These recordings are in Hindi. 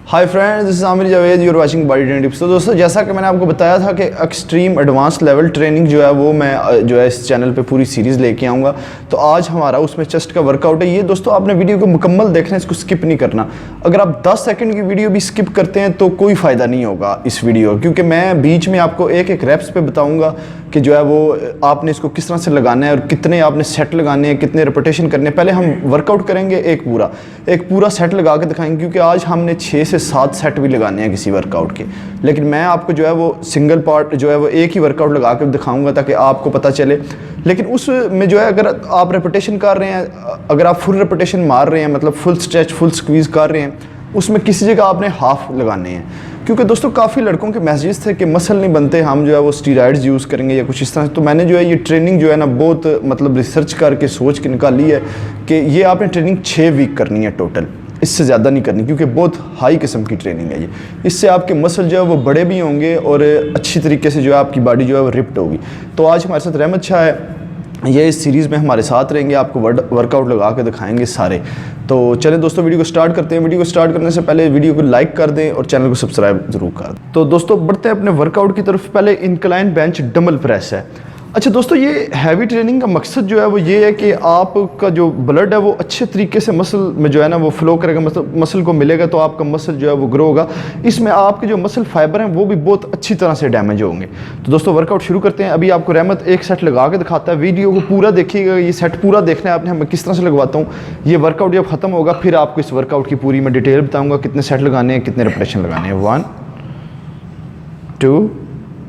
Hi friends, this is Aamir Javed, you are watching body training tips. तो दोस्तों, जैसा कि मैंने आपको बताया था कि एक्सट्रीम एडवांस लेवल ट्रेनिंग जो है वो मैं जो है इस चैनल पे पूरी सीरीज़ लेके आऊँगा। तो आज हमारा उसमें चेस्ट का वर्कआउट है। ये दोस्तों आपने वीडियो को मुकम्मल देखना है, इसको स्किप नहीं करना। अगर आप 10 सेकंड की वीडियो भी स्किप करते हैं तो कोई फ़ायदा नहीं होगा इस वीडियो, क्योंकि मैं बीच में आपको एक एक रेप्स पे बताऊँगा कि जो है वो आपने इसको किस तरह से लगाना है और कितने आपने सेट लगाने हैं, कितने रिपीटेशन करने हैं। पहले हम वर्कआउट करेंगे एक पूरा सेट लगा के दिखाएंगे, क्योंकि आज हमने 6 से 7 सेट भी लगाने हैं किसी वर्कआउट के। लेकिन मैं आपको जो है वो सिंगल पार्ट जो है वो एक ही वर्कआउट लगा कर दिखाऊंगा ताकि आपको पता चले। लेकिन उसमें जो है अगर आप रिपीटेशन कर रहे हैं, अगर आप फुल रिपीटेशन मार रहे हैं, मतलब फुल स्ट्रेच फुल स्क्वीज़ कर रहे हैं, उसमें किसी जगह आपने हाफ लगाने हैं। क्योंकि दोस्तों काफ़ी लड़कों के मैसेजेस थे कि मसल नहीं बनते, हम जो है वो स्टीरॉइड्स यूज़ करेंगे या कुछ इस तरह से। तो मैंने जो है ये ट्रेनिंग जो है ना बहुत मतलब रिसर्च करके सोच के निकाली है कि ये आपने ट्रेनिंग 6 वीक करनी है टोटल, इससे ज़्यादा नहीं करनी, क्योंकि बहुत हाई किस्म की ट्रेनिंग है ये। इससे आपके मसल जो है वो बड़े भी होंगे और अच्छी तरीके से जो है आपकी बॉडी जो है वो रिप्ड होगी। तो आज हमारे साथ रहमत शाह है, ये इस सीरीज़ में हमारे साथ रहेंगे, आपको वर्कआउट लगा के दिखाएंगे सारे। तो चलें दोस्तों, वीडियो को स्टार्ट करते हैं। वीडियो को स्टार्ट करने से पहले वीडियो को लाइक कर दें और चैनल को सब्सक्राइब जरूर कर दें। तो दोस्तों बढ़ते हैं अपने वर्कआउट की तरफ। पहले इंक्लाइन बेंच डंबल प्रेस है। अच्छा दोस्तों, ये हैवी ट्रेनिंग का मकसद जो है वो ये है कि आपका जो ब्लड है वो अच्छे तरीके से मसल में जो है ना वो फ्लो करेगा, मसल को मिलेगा, तो आपका मसल जो है वो ग्रो होगा। इसमें आपके जो मसल फाइबर हैं वो भी बहुत अच्छी तरह से डैमेज होंगे। तो दोस्तों वर्कआउट शुरू करते हैं। अभी आपको रहमत एक सेट लगा के दिखाता है, वीडियो को पूरा देखिएगा, ये सेट पूरा देखना है आपने, मैं किस तरह से लगवाता हूँ। ये वर्कआउट जब खत्म होगा फिर आपको इस वर्कआउट की पूरी मैं डिटेल बताऊँगा, कितने सेट लगाने हैं, कितने रिपीटेशन लगाने हैं। 1 2,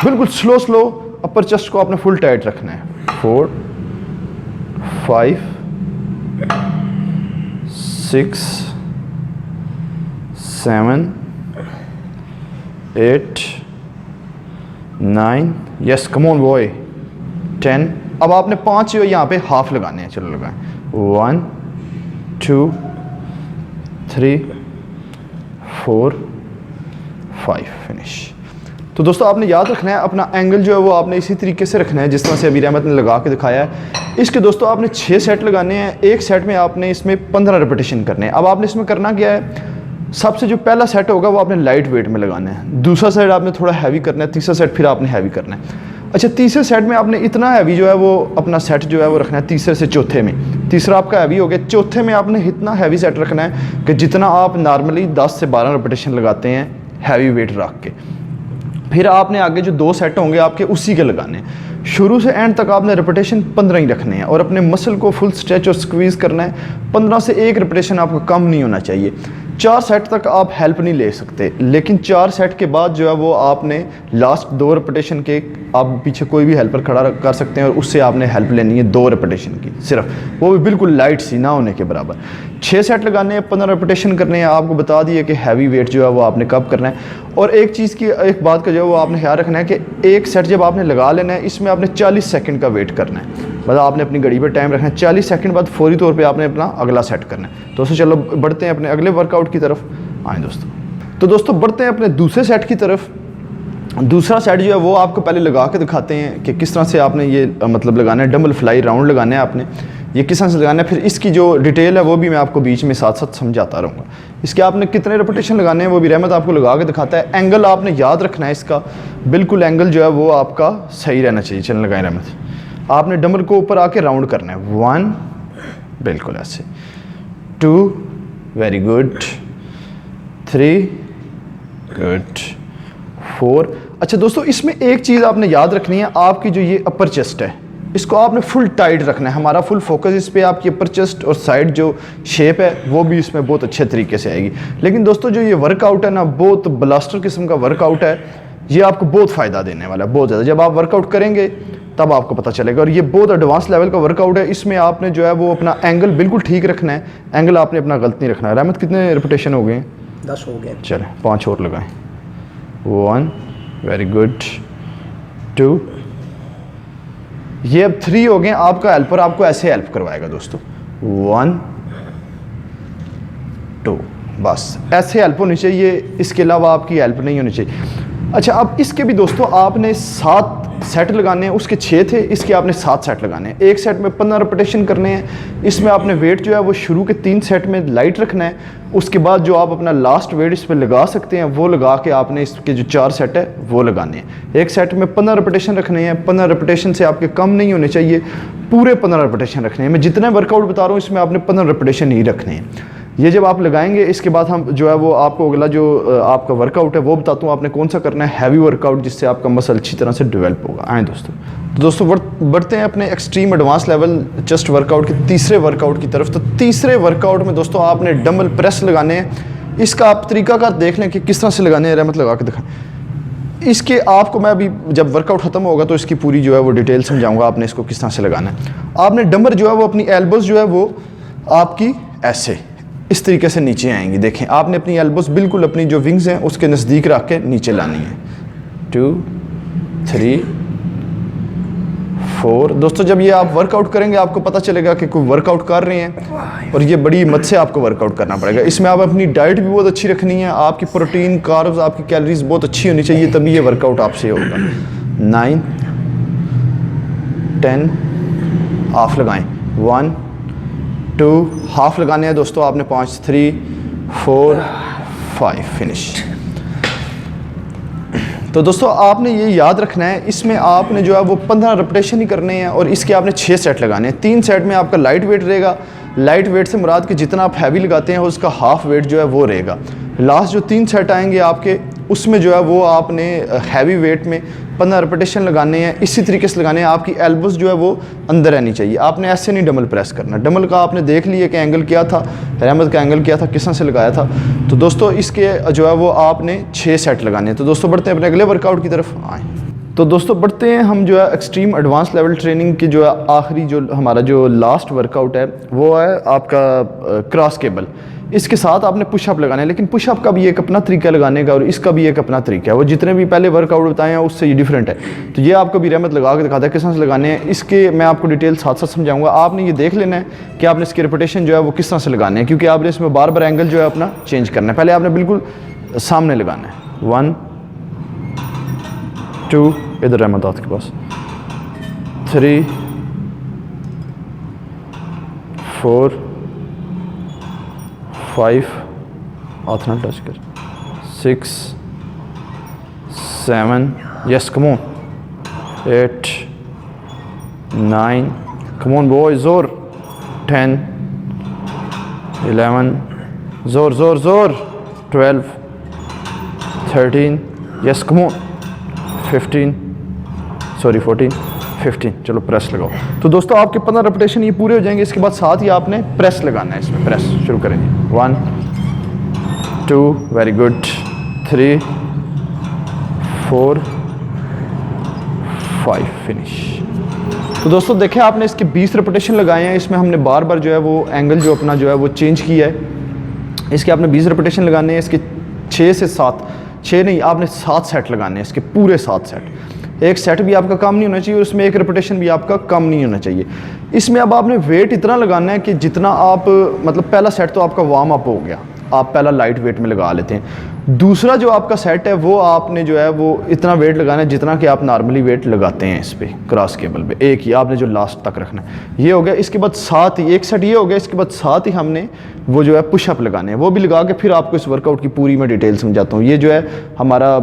बिल्कुल स्लो अपर चेस्ट को आपने फुल टाइट रखना है। 4 5 6 7 8 9, यस कम ऑन बॉय, 10। अब आपने 5 जो यहाँ पे हाफ लगाने हैं, चलो लगाएं। 1 2 3 4 5, फिनिश। तो दोस्तों आपने याद रखना है अपना एंगल जो है वो आपने इसी तरीके से रखना है जिस तरह से अभी रहमत ने लगा के दिखाया है। इसके दोस्तों आपने 6 सेट लगाने हैं, एक सेट में आपने इसमें 15 रिपीटेशन करने हैं। अब आपने इसमें करना क्या है, सबसे जो पहला सेट होगा वो आपने लाइट वेट में लगाना है, दूसरा सेट आपने थोड़ा हैवी करना है, तीसरा सेट फिर आपने हैवी करना है। अच्छा, तीसरे सेट में आपने इतना हैवी जो है वो अपना सेट जो है वो रखना है तीसरे से चौथे में। तीसरा आपका हैवी हो गया, चौथे में आपने इतना हैवी सेट रखना है कि जितना आप नॉर्मली 10 से 12 रिपीटेशन लगाते हैं हैवी वेट रख के। फिर आपने आगे जो 2 सेट होंगे आपके उसी के लगाने हैं। शुरू से एंड तक आपने रिपीटेशन 15 ही रखने हैं और अपने मसल को फुल स्ट्रेच और स्क्वीज़ करना है। 15 से 1 रिपीटेशन आपका कम नहीं होना चाहिए। 4 सेट तक आप हेल्प नहीं ले सकते, लेकिन 4 सेट के बाद जो है वो आपने लास्ट 2 रिपीटेशन के आप पीछे कोई भी हेल्पर खड़ा कर सकते हैं और उससे आपने हेल्प लेनी है 2 रिपीटेशन की सिर्फ, वो भी बिल्कुल लाइट सी ना होने के बराबर। 6 सेट लगाने हैं, 15 रिपीटेशन करने हैं। आपको बता दिए कि हैवी वेट जो है वो आपने कब करना है। और एक चीज़ की एक बात का जो है वो आपने ख्याल रखना है कि एक सेट जब आपने लगा लेना है इसमें आपने 40 सेकंड का वेट करना है, मतलब आपने अपनी घड़ी पर टाइम रखना है। 40 सेकंड बाद फौरी तौर पे आपने अपना अगला सेट करना है। दोस्तों चलो बढ़ते हैं अपने अगले वर्कआउट की तरफ। आए दोस्तों, तो दोस्तों बढ़ते हैं अपने दूसरे सेट की तरफ। दूसरा सेट जो है वो आपको पहले लगा के दिखाते हैं कि किस तरह से आपने ये मतलब लगाना है। डंबल फ्लाई राउंड लगाना है आपने, ये किस तरह से लगाना है। फिर इसकी जो डिटेल है वो भी मैं आपको बीच में साथ साथ समझाता रहूँगा। इसके आपने कितने रिपीटेशन लगाने हैं वो भी रहमत आपको लगा के दिखाता है। एंगल आपने याद रखना है इसका, बिल्कुल एंगल जो है वो आपका सही रहना चाहिए। चल लगाएं रहमत, आपने डंबल को ऊपर आके राउंड करना है। 1, बिल्कुल ऐसे, 2, वेरी गुड, 3, गुड, 4। अच्छा दोस्तों, इसमें एक चीज़ आपने याद रखनी है, आपकी जो ये अपर चेस्ट है इसको आपने फुल टाइट रखना है। हमारा फुल फोकस इस पे आपकी अपर चेस्ट और साइड जो शेप है वो भी इसमें बहुत अच्छे तरीके से आएगी। लेकिन दोस्तों जो ये वर्कआउट है ना, बहुत ब्लास्टर किस्म का वर्कआउट है, ये आपको बहुत फ़ायदा देने वाला है, बहुत ज़्यादा। जब आप वर्कआउट करेंगे तब आपको पता चलेगा। और ये बहुत एडवांस लेवल का वर्कआउट है। इसमें आपने जो है वो अपना एंगल बिल्कुल ठीक रखना है, एंगल आपने अपना गलत नहीं रखना है। रहमत कितने रिपीटेशन हो गए? 10 हो गए। चलें 5 और लगाएं। 1, वेरी गुड, 2, ये अब 3 हो गए। आपका हेल्पर आपको ऐसे हेल्प करवाएगा दोस्तों। 1 2, बस ऐसे हेल्प होनी चाहिए, इसके अलावा आपकी हेल्प नहीं होनी चाहिए। अच्छा, अब इसके भी दोस्तों आपने 7 सेट लगाने हैं, उसके 6 थे, इसके आपने 7 सेट लगाने हैं। एक सेट में 15 रिपीटेशन करने हैं। इसमें आपने वेट जो है वो शुरू के 3 सेट में लाइट रखना है, उसके बाद जो आप अपना लास्ट वेट इस पर लगा सकते हैं वो लगा के आपने इसके जो 4 सेट है वो लगाने हैं। एक सेट में 15 रिपीटेशन रखने हैं, 15 रिपीटेशन से आपके कम नहीं होने चाहिए, पूरे 15 रिपीटेशन रखने हैं। मैं जितना वर्कआउट बता रहा हूँ इसमें आपने 15 रिपीटेशन ही रखने हैं। ये जब आप लगाएंगे इसके बाद हम जो है वो आपको अगला जो आपका वर्कआउट है वो बताता हूँ आपने कौन सा करना है, हैवी वर्कआउट, जिससे आपका मसल अच्छी तरह से डेवलप होगा। आए दोस्तों, तो दोस्तों बढ़ते हैं अपने extreme advance level chest workout के तीसरे वर्कआउट की तरफ। तो तीसरे वर्कआउट में दोस्तों आपने डंबल प्रेस लगाने हैं। इसका आप तरीकाकार देख लें कि किस तरह से लगाने हैं, रहमत लगा के दिखाएं। इसके आपको मैं अभी जब वर्कआउट ख़त्म होगा तो इसकी पूरी जो है वो डिटेल समझाऊंगा आपने इसको किस तरह से लगाना है। आपने डंबल जो है वो अपनी एल्बोज जो है वो आपकी ऐसे इस तरीके से नीचे आएंगी। देखें, आपने अपनी एल्बोज बिल्कुल अपनी जो विंग्स हैं उसके नज़दीक रख के नीचे लानी है। 2 3 4। दोस्तों जब ये आप वर्कआउट करेंगे आपको पता चलेगा कि कोई वर्कआउट कर रहे हैं, और ये बड़ी हिम्मत से आपको वर्कआउट करना पड़ेगा। इसमें आप अपनी डाइट भी बहुत अच्छी रखनी है, आपकी प्रोटीन, कार्ब्स, आपकी कैलोरीज बहुत अच्छी होनी चाहिए, तभी ये वर्कआउट आपसे होगा। 9 10 हाफ लगाएं। 1 2 हाफ लगाने हैं दोस्तों आपने 5 3 4 5 फिनिश। तो दोस्तों आपने ये याद रखना है, इसमें आपने जो है वो 15 रिपीटेशन ही करने हैं और इसके आपने 6 सेट लगाने हैं। 3 सेट में आपका लाइट वेट रहेगा। लाइट वेट से मुराद कि जितना आप हैवी लगाते हैं उसका हाफ वेट जो है वो रहेगा। लास्ट जो 3 सेट आएंगे आपके उसमें जो है वो आपने हैवी वेट में 15 रिपीटेशन लगाने हैं। इसी तरीके से लगाने हैं। आपकी एल्बोज जो है वो अंदर रहनी चाहिए। आपने ऐसे नहीं डंबल प्रेस करना। डंबल का आपने देख लिया कि एंगल क्या था, रहमत का एंगल क्या था, किस तरह से लगाया था। तो दोस्तों इसके जो है वो आपने 6 सेट लगाने हैं। तो दोस्तों बढ़ते हैं अपने अगले वर्कआउट की तरफ। आए तो दोस्तों बढ़ते हैं हम जो है एक्सट्रीम एडवांस लेवल ट्रेनिंग की जो है आखिरी जो हमारा जो लास्ट वर्कआउट है वो है आपका क्रॉस केबल। इसके साथ आपने पुशअप लगाने हैं, लेकिन पुशअप का भी एक अपना तरीका लगाने का और इसका भी एक अपना तरीका है। वो जितने भी पहले वर्कआउट बताए हैं उससे ये डिफरेंट है। तो ये आपको भी रहमत लगा के दिखाता है किस तरह से लगाने हैं। इसके मैं आपको डिटेल साथ साथ समझाऊंगा। आपने ये देख लेना है कि आपने इसकी रिपीटेशन जो है वो किस तरह से लगाने हैं, क्योंकि आपने इसमें बार बार एंगल जो है अपना चेंज करना है। पहले आपने बिल्कुल सामने लगाना है। 1 2 इधर रहमत आपके पास 3 4 5 हाथ ना टच कर 6 7 yes come on 8 9 come on boys जोर 10 11 जोर जोर जोर 12 13 यस कम ऑन 15 सॉरी 14 15। चलो प्रेस लगाओ। तो दोस्तों आपके 15 रिपीटेशन ये पूरे हो जाएंगे। इसके बाद साथ ही आपने प्रेस लगाना है। इसमें प्रेस शुरू करेंगे। 1 2 वेरी गुड 3 4 5 फिनिश। तो दोस्तों देखें आपने इसके 20 रिपीटेशन लगाए हैं। इसमें हमने बार बार जो है वो एंगल जो अपना जो है वो चेंज किया है। इसके आपने 20 रिपीटेशन लगाने हैं। इसके 6 से 7 6 नहीं आपने 7 सेट लगाने हैं। इसके पूरे 7 सेट। एक सेट भी आपका कम नहीं होना चाहिए, उसमें एक रिपीटेशन भी आपका कम नहीं होना चाहिए। इसमें अब आपने वेट इतना लगाना है कि जितना आप मतलब पहला सेट तो आपका वार्म अप हो गया, आप पहला लाइट वेट में लगा लेते हैं। दूसरा जो आपका सेट है वो आपने जो है वो इतना वेट लगाना है जितना कि आप नॉर्मली वेट लगाते हैं इस पर क्रॉस केबल पे। एक ही आपने जो लास्ट तक रखना है। ये हो गया। इसके बाद साथ ही एक सेट ये हो गया। इसके बाद साथ ही हमने वो जो है पुशअप लगाने हैं। वो भी लगा के फिर आपको इस वर्कआउट की पूरी मैं डिटेल समझाता हूँ। ये जो है हमारा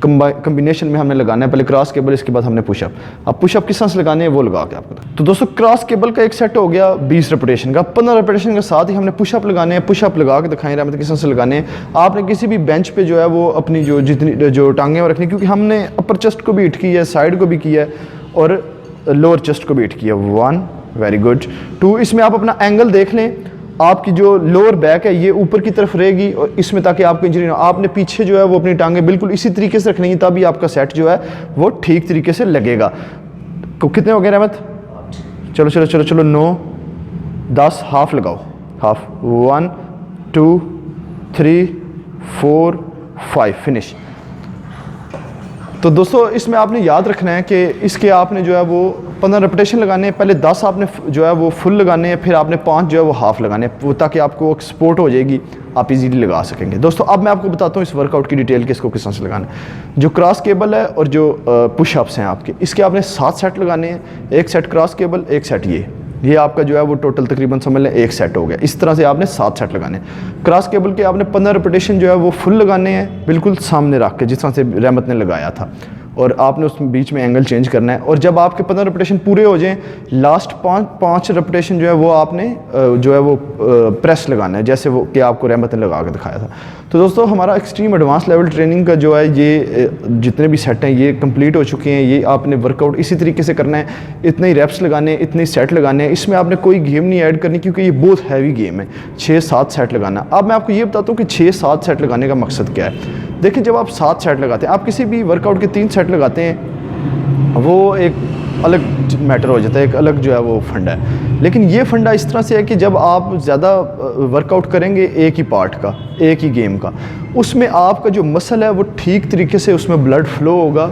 कम्बिनेशन में हमने लगाना है। पहले क्रॉस केबल, इसके बाद हमने पुशअप। अब पुशअप किस तरह से लगाने हैं वो लगा के आपको। तो दोस्तों क्रॉस केबल का एक सेट हो गया 20 रिपीटेशन का। 15 रिपीटेशन के साथ ही हमने पुशअप लगाने हैं। पुशअप लगा के दिखाएं रहमत किस तरह से लगाने हैं। आपने किसी भी बेंच पे जो है वो अपनी जो जितनी जो टांगें वो रखनी, क्योंकि हमने अपर चेस्ट को भी हिट किया है, साइड को भी किया है और लोअर चेस्ट को भी हिट किया। 1 वेरी गुड 2। इसमें आप अपना एंगल देख लें। आपकी जो लोअर बैक है ये ऊपर की तरफ रहेगी और इसमें ताकि आपको इंजरी ना हो। आपने पीछे जो है वो अपनी टांगें बिल्कुल इसी तरीके से रखनी है, तभी आपका सेट जो है वो ठीक तरीके से लगेगा। तो कितने हो गए रहमत? चलो चलो चलो चलो 9 10 हाफ लगाओ। Half 1 2 3 4 5 finish. तो दोस्तों इसमें आपने याद रखना है कि इसके आपने जो है वो 15 रेपिटेशन लगाने हैं, पहले 10 आपने जो है वो फुल लगाने हैं, फिर आपने 5 जो है वो हाफ लगाने हैं, वो ताकि आपको सपोर्ट हो जाएगी, आप इजीली लगा सकेंगे। दोस्तों अब मैं आपको बताता हूँ इस वर्कआउट की डिटेल कि इसको किस तरह से लगाना है। जो क्रॉस केबल है और जो पुशअप्स हैं आपके, इसके आपने 7 सेट लगाने हैं, एक सेट क्रॉस केबल, एक सेट ये आपका जो है वो टोटल तकरीबन समझ लें 1 सेट हो गया। इस तरह से आपने 7 सेट लगाने हैं। क्रॉस केबल के आपने 15 रेपिटेशन जो है वो फुल लगाने हैं, बिल्कुल सामने रख के, जिस तरह से रहमत ने लगाया था, और आपने उस बीच में एंगल चेंज करना है। और जब आपके 15 रेपिटेशन पूरे हो जाएं, लास्ट 5 रेपिटेशन जो है वो आपने जो है वो प्रेस लगाना है, जैसे वो कि आपको रहमत ने लगा के दिखाया था। तो दोस्तों हमारा एक्सट्रीम एडवांस लेवल ट्रेनिंग का जो है ये जितने भी सेट हैं ये कंप्लीट हो चुके हैं। ये आपने वर्कआउट इसी तरीके से करना है, इतने ही रेप्स लगाने हैं, इतने ही सेट लगाने हैं। इसमें आपने कोई गेम नहीं ऐड करनी, क्योंकि ये बहुत हैवी गेम है। 6-7 सेट लगाना। अब मैं आपको ये बताता हूँ कि 6-7 सेट लगाने का मकसद क्या है। देखिए जब आप 7 सेट लगाते हैं, आप किसी भी वर्कआउट के 3 सेट लगाते हैं, वो एक अलग मैटर हो जाता है, एक अलग जो है वो फंडा है। लेकिन ये फंडा इस तरह से है कि जब आप ज़्यादा वर्कआउट करेंगे एक ही पार्ट का, एक ही गेम का, उसमें आपका जो मसल है वो ठीक तरीके से उसमें ब्लड फ्लो होगा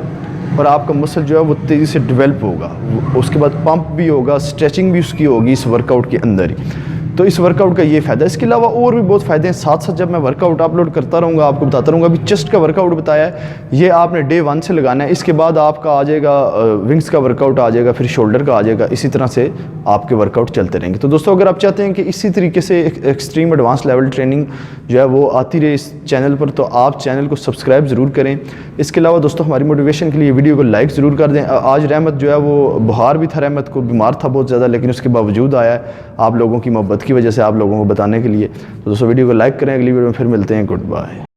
और आपका मसल जो है वो तेज़ी से डेवलप होगा। उसके बाद पंप भी होगा, स्ट्रेचिंग भी उसकी होगी इस वर्कआउट के अंदर ही। तो इस वर्कआउट का ये फ़ायदा है। इसके अलावा और भी बहुत फ़ायदे हैं। साथ साथ जब मैं वर्कआउट अपलोड करता रहूँगा, आपको बताता रहूँगा। अभी चेस्ट का वर्कआउट बताया है, ये आपने डे 1 से लगाना है। इसके बाद आपका आ जाएगा विंग्स का वर्कआउट आ जाएगा, फिर शोल्डर का आ जाएगा। इसी तरह से आपके वर्कआउट चलते रहेंगे। तो दोस्तों अगर आप चाहते हैं कि इसी तरीके से एक्सट्रीम एडवांस लेवल ट्रेनिंग जो है वो आती रहे इस चैनल पर, तो आप चैनल को सब्सक्राइब ज़रूर करें। इसके अलावा दोस्तों हमारी मोटिवेशन के लिए वीडियो को लाइक ज़रूर कर दें। आज रहमत जो है वो बुखार भी था, रहमत को बीमार था बहुत ज़्यादा, लेकिन उसके बावजूद आया है आप लोगों की मोहब्बत की वजह से, आप लोगों को बताने के लिए। तो दोस्तों वीडियो को लाइक करें। अगली वीडियो में फिर मिलते हैं। Good bye.